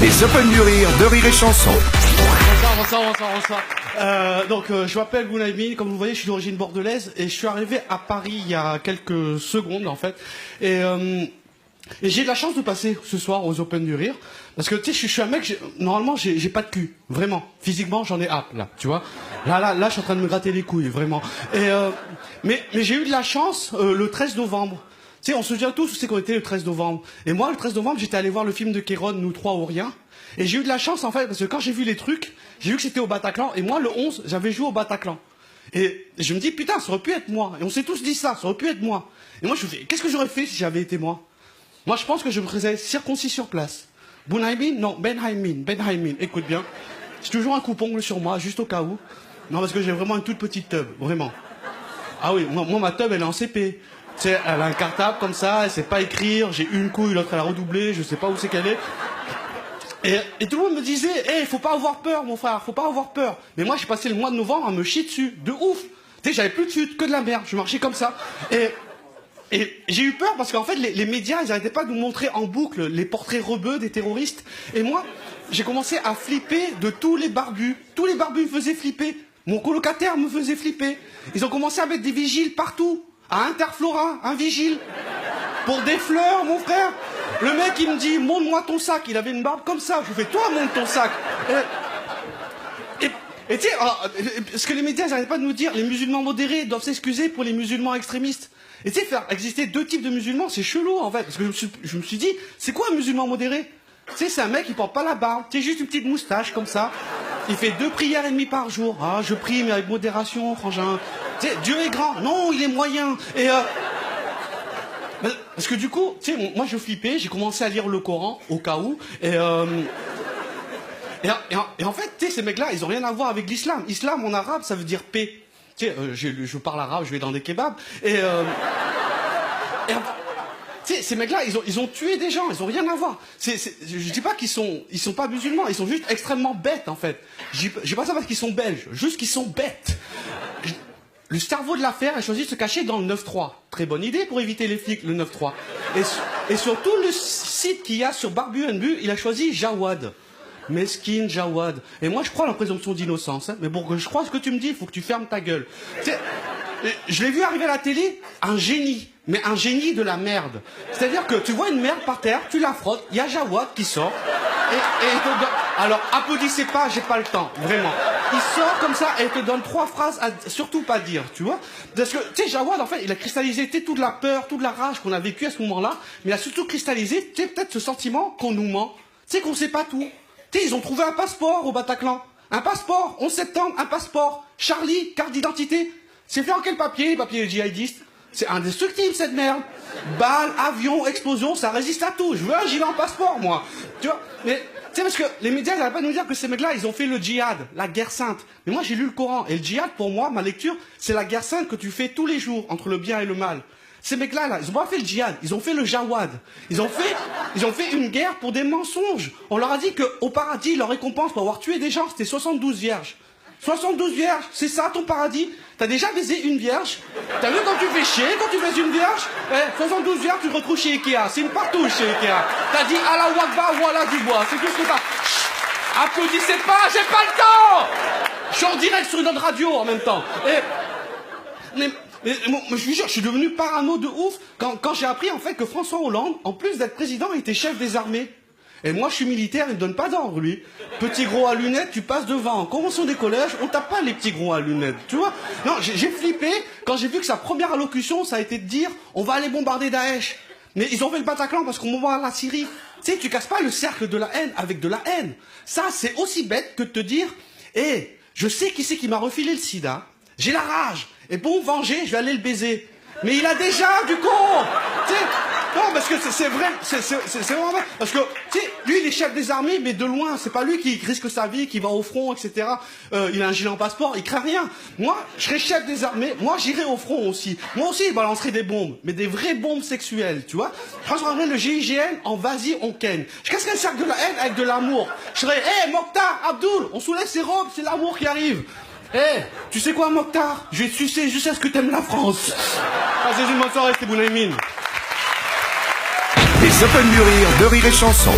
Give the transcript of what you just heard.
Les Open du Rire de Rire et Chanson. Bonsoir. Je m'appelle Bounaïmin, comme vous voyez, je suis d'origine bordelaise et je suis arrivé à Paris il y a quelques secondes en fait. Et j'ai de la chance de passer ce soir aux Open du Rire parce que tu sais, je suis un mec, normalement j'ai pas de cul, vraiment. Physiquement, j'en ai hâte là, tu vois. Là, je suis en train de me gratter les couilles, vraiment. Mais j'ai eu de la chance le 13 novembre. Tu sais, on se souvient tous où c'est qu'on était le 13 novembre. Et moi, le 13 novembre, j'étais allé voir le film de Kéron, Nous trois ou rien. Et j'ai eu de la chance, en fait, parce que quand j'ai vu les trucs, j'ai vu que c'était au Bataclan. Et moi, le 11, j'avais joué au Bataclan. Et je me dis, putain, ça aurait pu être moi. Et on s'est tous dit ça aurait pu être moi. Et moi, je me dis, qu'est-ce que j'aurais fait si j'avais été moi? Moi, je pense que je me faisais circoncis sur place. Bounaïmin? Non, Benhaimin. Écoute bien. J'ai toujours un coupongle sur moi, juste au cas où. Non, parce que j'ai vraiment une toute petite teub, vraiment. Ah oui, moi ma teub, elle est en CP. Tu sais, elle a un cartable comme ça, elle sait pas écrire, j'ai une couille, l'autre elle a redoublé, je sais pas où c'est qu'elle est. Et tout le monde me disait, faut pas avoir peur, mon frère, faut pas avoir peur. Mais moi, j'ai passé le mois de novembre à me chier dessus, de ouf. Tu sais, j'avais plus de chute, que de la merde, je marchais comme ça. Et j'ai eu peur parce qu'en fait, les médias, ils arrêtaient pas de nous montrer en boucle les portraits rebeux des terroristes. Et moi, j'ai commencé à flipper de tous les barbus. Tous les barbus me faisaient flipper. Mon colocataire me faisait flipper. Ils ont commencé à mettre des vigiles partout. À Interflora, un vigile. Pour des fleurs, mon frère. Le mec, il me dit, montre-moi ton sac. Il avait une barbe comme ça. Je lui fais, toi, montre ton sac. Et tu sais, ce que les médias n'arrêtent pas de nous dire, les musulmans modérés doivent s'excuser pour les musulmans extrémistes. Et tu sais, faire exister deux types de musulmans, c'est chelou, en fait. Parce que je me suis dit, c'est quoi un musulman modéré? Tu sais, c'est un mec qui porte pas la barbe. Tu sais, juste une petite moustache, comme ça. Il fait 2 prières et demie par jour. Ah, je prie, mais avec modération, frangin. Tu sais, Dieu est grand. Non, il est moyen. Parce que du coup, tu sais, moi je flippais, j'ai commencé à lire le Coran, au cas où, et en fait, tu sais, ces mecs-là, ils ont rien à voir avec l'islam. Islam, en arabe, ça veut dire paix. Tu sais, je parle arabe, je vais dans des kebabs, tu sais, ces mecs-là, ils ont tué des gens, ils ont rien à voir. Je dis pas qu'ils sont pas musulmans, ils sont juste extrêmement bêtes, en fait. J'ai pas ça parce qu'ils sont belges, juste qu'ils sont bêtes. Le cerveau de l'affaire a choisi de se cacher dans le 9-3. Très bonne idée pour éviter les flics, le 9-3. Et sur tout le site qu'il y a sur Barbu NB, il a choisi Jawad. Mesquine Jawad. Et moi, je crois à la présomption d'innocence. Hein. Mais pour que je croie ce que tu me dis, il faut que tu fermes ta gueule. Je l'ai vu arriver à la télé, un génie. Mais un génie de la merde. C'est-à-dire que tu vois une merde par terre, tu la frottes, il y a Jawad qui sort. Alors, applaudissez pas, j'ai pas le temps, vraiment. Il sort comme ça et il te donne 3 phrases à surtout pas dire, tu vois. Parce que, tu sais, Jawad, en fait, il a cristallisé toute la peur, toute la rage qu'on a vécue à ce moment-là, mais il a surtout cristallisé, tu sais, peut-être ce sentiment qu'on nous ment. Tu sais, qu'on sait pas tout. Tu sais, ils ont trouvé un passeport au Bataclan. Un passeport, 11 septembre, un passeport. Charlie, carte d'identité. C'est fait en quel papier, papier djihadiste? C'est indestructible, cette merde. Balles, avions, explosions, ça résiste à tout. Je veux un gilet en passeport, moi. Tu vois? Mais, tu sais, parce que les médias n'arrêtent pas de nous dire que ces mecs-là, ils ont fait le djihad, la guerre sainte. Mais moi, j'ai lu le Coran. Et le djihad, pour moi, ma lecture, c'est la guerre sainte que tu fais tous les jours, entre le bien et le mal. Ces mecs-là, ils ont pas fait le djihad, ils ont fait le jawad. Ils ont fait une guerre pour des mensonges. On leur a dit qu'au paradis, leur récompense pour avoir tué des gens, c'était 72 vierges. 72 vierges, c'est ça ton paradis? T'as déjà baisé une vierge? T'as vu quand tu fais chier, quand tu baises une vierge? 72 vierges, tu te retrouves chez Ikea. C'est une partouche chez Ikea. T'as dit Allah Wakba, voilà du bois. C'est tout ce que t'as. Chut, applaudissez pas, j'ai pas le temps! Je suis en direct sur une autre radio en même temps. Mais je vous jure, je suis devenu parano de ouf quand j'ai appris en fait que François Hollande, en plus d'être président, était chef des armées. Et moi, je suis militaire, il me donne pas d'ordre, lui. Petit gros à lunettes, tu passes devant. En convention des collèges, on tape pas les petits gros à lunettes, tu vois. Non, j'ai flippé quand j'ai vu que sa première allocution, ça a été de dire, on va aller bombarder Daesh. Mais ils ont fait le Bataclan parce qu'on bombarde la Syrie. Tu sais, tu casses pas le cercle de la haine avec de la haine. Ça, c'est aussi bête que de te dire, je sais qui c'est qui m'a refilé le sida. J'ai la rage. Et pour me venger, je vais aller le baiser. Mais il a déjà du con. Tu sais, non, parce que c'est vrai, c'est vraiment vrai. Parce que, tu sais, lui, il est chef des armées, mais de loin, c'est pas lui qui risque sa vie, qui va au front, etc. Il a un gilet en passeport, il craint rien. Moi, je serais chef des armées, moi, j'irais au front aussi. Moi aussi, je balancerais des bombes, mais des vraies bombes sexuelles, tu vois. Je transformerais le GIGN en vas-y, on ken. Je casserais le cercle de la haine avec de l'amour. Je serais, Mokhtar, Abdoul, on soulève ses robes, c'est l'amour qui arrive. Tu sais quoi, Mokhtar? Je vais te sucer jusqu'à ce que t'aimes la France. Passez une bonne soirée, c'était Bounaïmin. Les Open du Rire de Rire et Chanson.